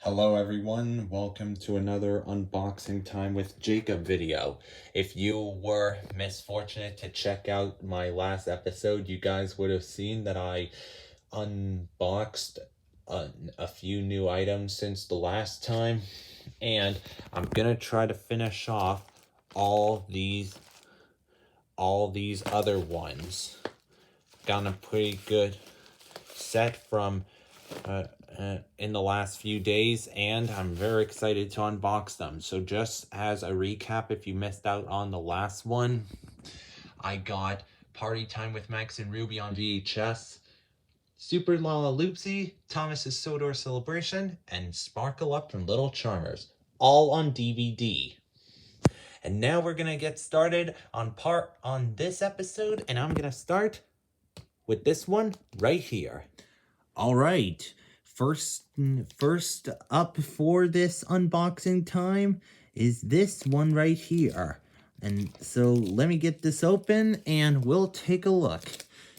Hello everyone, welcome to another unboxing time with Jacob video. If you were misfortunate to check out my last episode, you guys would have seen that I unboxed a few new items since the last time, and I'm gonna try to finish off all these other ones. Got a pretty good set from in the last few days, and I'm very excited to unbox them. So just as a recap, if you missed out on the last one, I got Party Time with Max and Ruby on VHS, Super Loopsy, Thomas's Sodor Celebration, and Sparkle Up from Little Charmers, all on DVD. And now we're gonna get started on this episode, and I'm gonna start with this one right here. All right, first up for this unboxing time is this one right here. And so let me get this open and we'll take a look.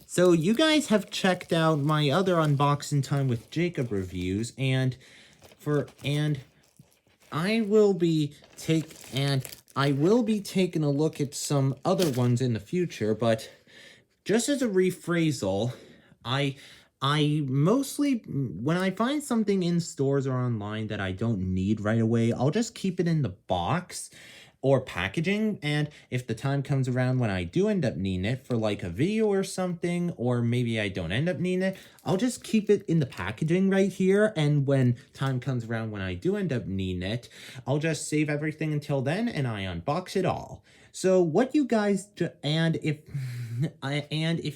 So you guys have checked out my other unboxing time with Jacob reviews, and I will be taking a look at some other ones in the future, but just as a rephrasal, I mostly, when I find something in stores or online that I don't need right away, I'll just keep it in the box or packaging, and if the time comes around when I do end up needing it for like a video or something, or maybe I don't end up needing it, I'll just keep it in the packaging right here, and when time comes around when I do end up needing it, I'll just save everything until then and I unbox it all. So what you guys and if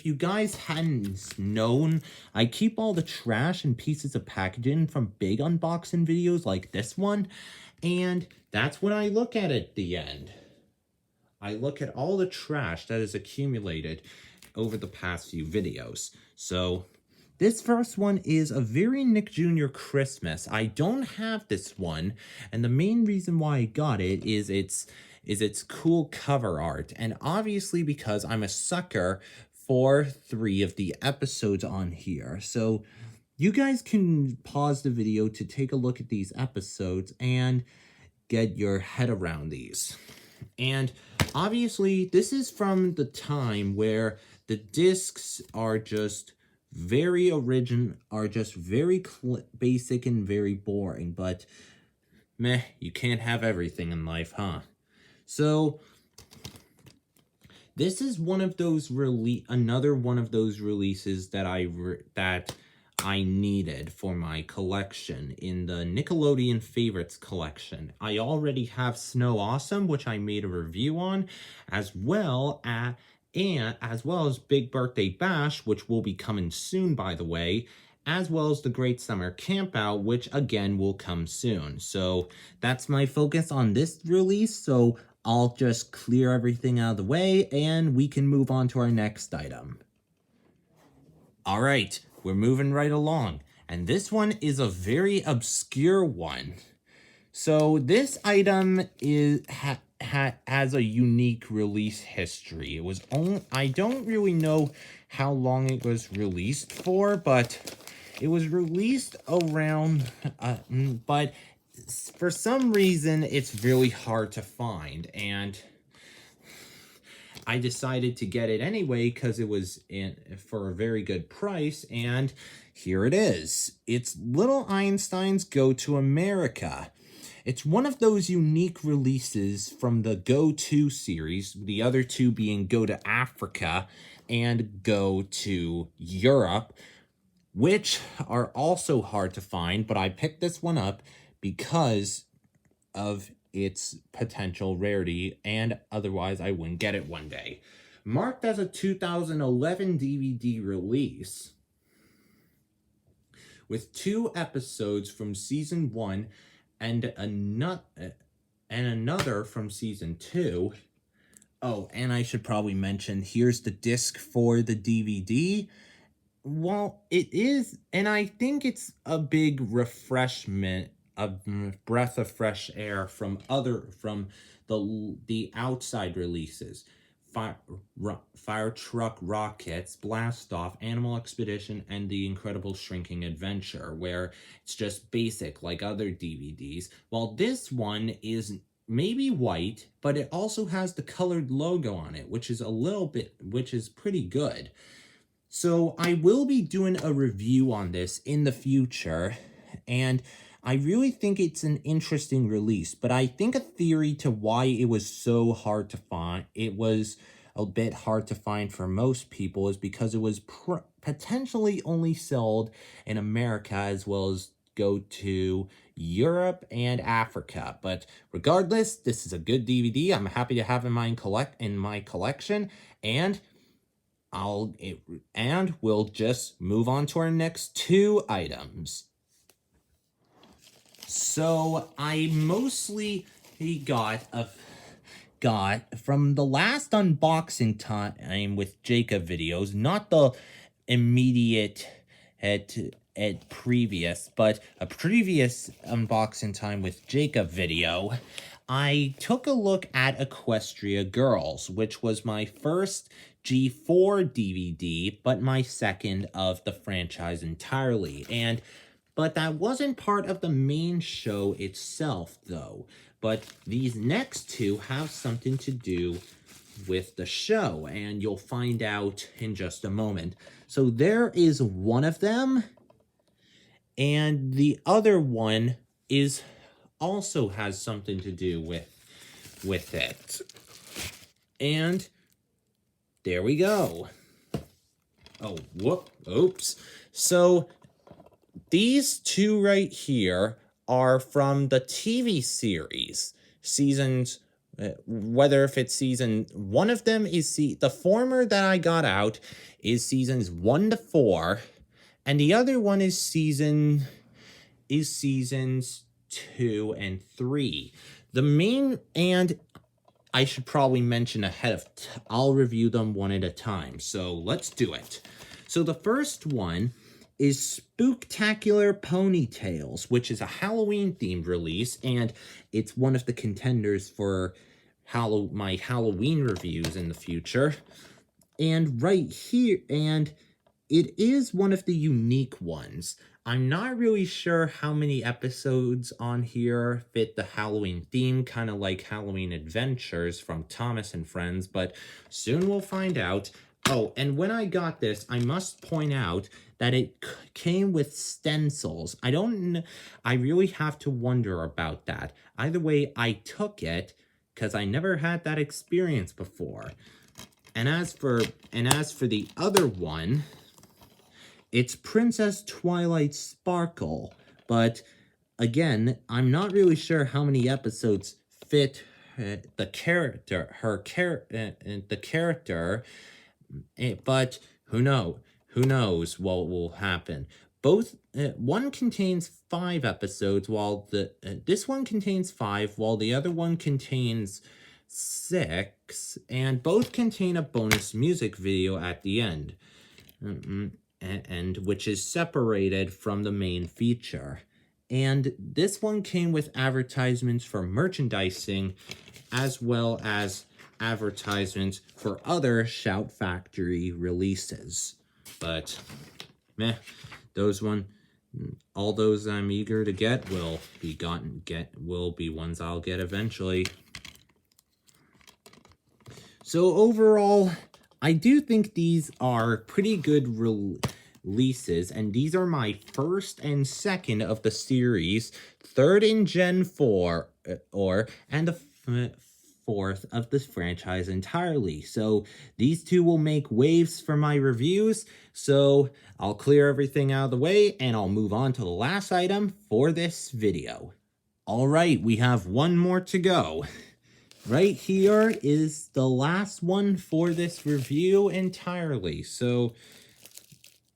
you guys hadn't known, I keep all the trash and pieces of packaging from big unboxing videos like this one, and that's what I look at the end. I look at all the trash that is accumulated over the past few videos. So this first one is a very Nick Jr. Christmas. I don't have this one, and the main reason why I got it is its cool cover art, and obviously because I'm a sucker for 3 of the episodes on here. So you guys can pause the video to take a look at these episodes and get your head around these. And obviously this is from the time where the discs are just very basic and very boring, but meh, you can't have everything in life, huh? So this is another one of those releases that I needed for my collection in the Nickelodeon Favorites collection. I already have Snow Awesome, which I made a review on, as well as Big Birthday Bash, which will be coming soon, by the way, as well as the Great Summer Campout, which again will come soon. So that's my focus on this release, so I'll just clear everything out of the way and we can move on to our next item. All right, we're moving right along, and this one is a very obscure one. So this item has a unique release history. I don't really know how long it was released for, but it was released around, but for some reason it's really hard to find, and I decided to get it anyway because it was for a very good price, and here it is. It's Little Einstein's Go to America. It's one of those unique releases from the Go To series, the other two being Go to Africa and Go to Europe, which are also hard to find, but I picked this one up because of its potential rarity, and otherwise I wouldn't get it one day. Marked as a 2011 DVD release, with 2 episodes from season 1 and another from season 2. Oh, and I should probably mention, here's the disc for the DVD. Well, it is, and I think it's a big refreshment, a breath of fresh air from the outside releases. Fire Truck Rockets, Blast Off, Animal Expedition, and The Incredible Shrinking Adventure, where it's just basic like other DVDs, while this one is maybe white, but it also has the colored logo on it, which is pretty good. So I will be doing a review on this in the future, and I really think it's an interesting release, but I think a theory to why it was so hard to find, it was a bit hard to find for most people, is because it was potentially only sold in America as well as go to Europe and Africa. But regardless, this is a good DVD. I'm happy to have in my collection, and we'll just move on to our next two items. So I mostly got from the last unboxing time with Jacob videos, not the immediate at previous, but a previous unboxing time with Jacob video. I took a look at Equestria Girls, which was my first G4 DVD, but my second of the franchise entirely. But that wasn't part of the main show itself, though. But these next two have something to do with the show, and you'll find out in just a moment. So there is one of them, and the other one also has something to do with it. And there we go. Oh, oops. So these two right here are from the TV series, seasons, whether if it's season, one of them is the former that I got out is seasons 1 to 4, and the other one is seasons 2 and 3. And I should probably mention ahead of, I'll review them one at a time, so let's do it. So the first one is Spooktacular Ponytails, which is a Halloween-themed release, and it's one of the contenders for my Halloween reviews in the future. And right here, and it is one of the unique ones. I'm not really sure how many episodes on here fit the Halloween theme, kind of like Halloween Adventures from Thomas and Friends, but soon we'll find out. Oh, and when I got this, I must point out that it came with stencils. I really have to wonder about that. Either way, I took it because I never had that experience before. And as for the other one, it's Princess Twilight Sparkle, but again, I'm not really sure how many episodes fit the character, but who knows what will happen. One contains 5 episodes, while this one contains 5, while the other one contains 6, and both contain a bonus music video at the end, and which is separated from the main feature. And this one came with advertisements for merchandising, as well as advertisements for other Shout Factory releases. But all those I'm eager to get will be ones I'll get eventually. So overall, I do think these are pretty good releases, and these are my first and second of the series, third in Gen 4, and the fourth of the franchise entirely. So these two will make waves for my reviews, so I'll clear everything out of the way, and I'll move on to the last item for this video. Alright, we have one more to go. Right here is the last one for this review entirely. So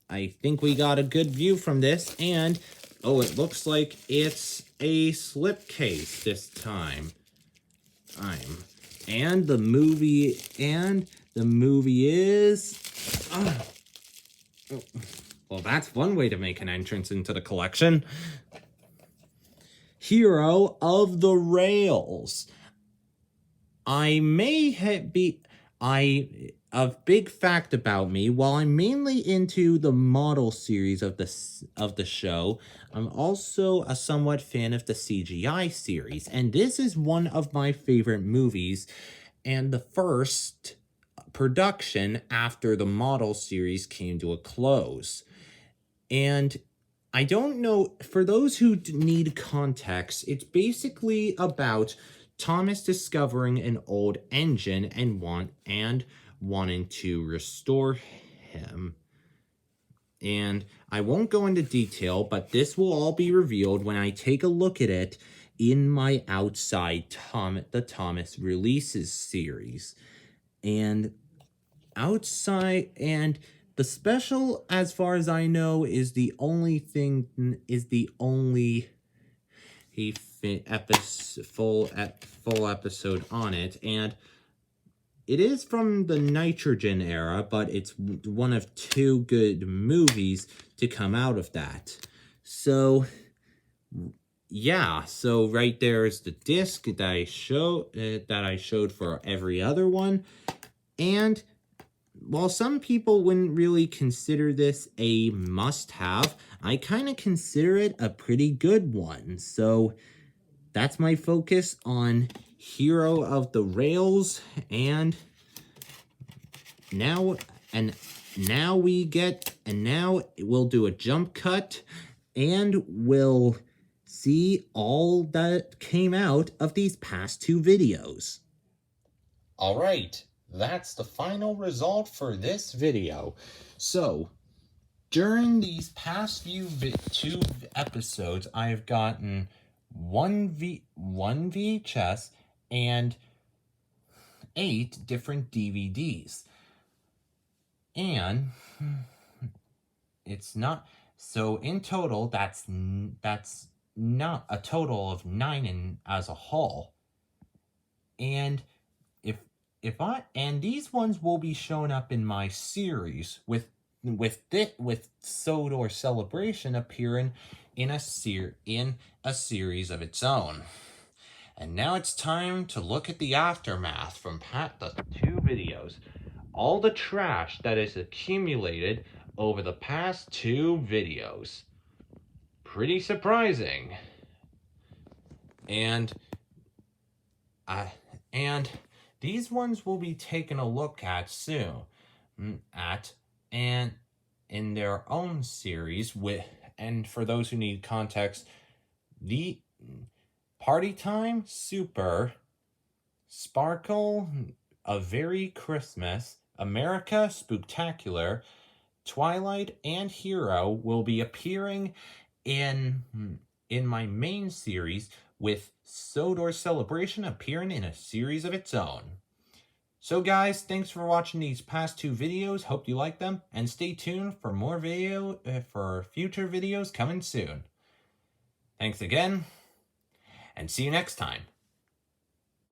I think we got a good view from this, and oh, it looks like it's a slipcase this time. And the movie is well, that's one way to make an entrance into the collection. Hero of the Rails. I may a big fact about me, while I'm mainly into the model series of the show, I'm also a somewhat fan of the CGI series, and this is one of my favorite movies and the first production after the model series came to a close. And I don't know, for those who need context, it's basically about Thomas discovering an old engine and wanting to restore him. And I won't go into detail, but this will all be revealed when I take a look at it in my the Thomas Releases series. And the special, as far as I know, is the only full episode on it, and it is from the Nitrogen era, but it's one of 2 good movies to come out of that. So yeah, so right there is the disc that I showed for every other one. And while some people wouldn't really consider this a must-have, I kind of consider it a pretty good one. So that's my focus on Hero of the Rails, and now we'll do a jump cut, and we'll see all that came out of these past 2 videos. Alright, that's the final result for this video. So, during these past 2 episodes, I have gotten one VHS and 8 different DVDs. And it's not, so in total, that's not a total of 9 as a whole. And and these ones will be shown up in my series with Sodor Celebration appearing in a series of its own. And now it's time to look at the aftermath from the 2 videos. All the trash that is accumulated over the past 2 videos. Pretty surprising. And these ones will be taken a look at soon. And in their own series and for those who need context, the Party Time, Super, Sparkle, A Very Christmas, America Spooktacular, Twilight, and Hero will be appearing in my main series, with Sodor Celebration appearing in a series of its own. So guys, thanks for watching these past 2 videos. Hope you like them, and stay tuned for more for future videos coming soon. Thanks again, and see you next time.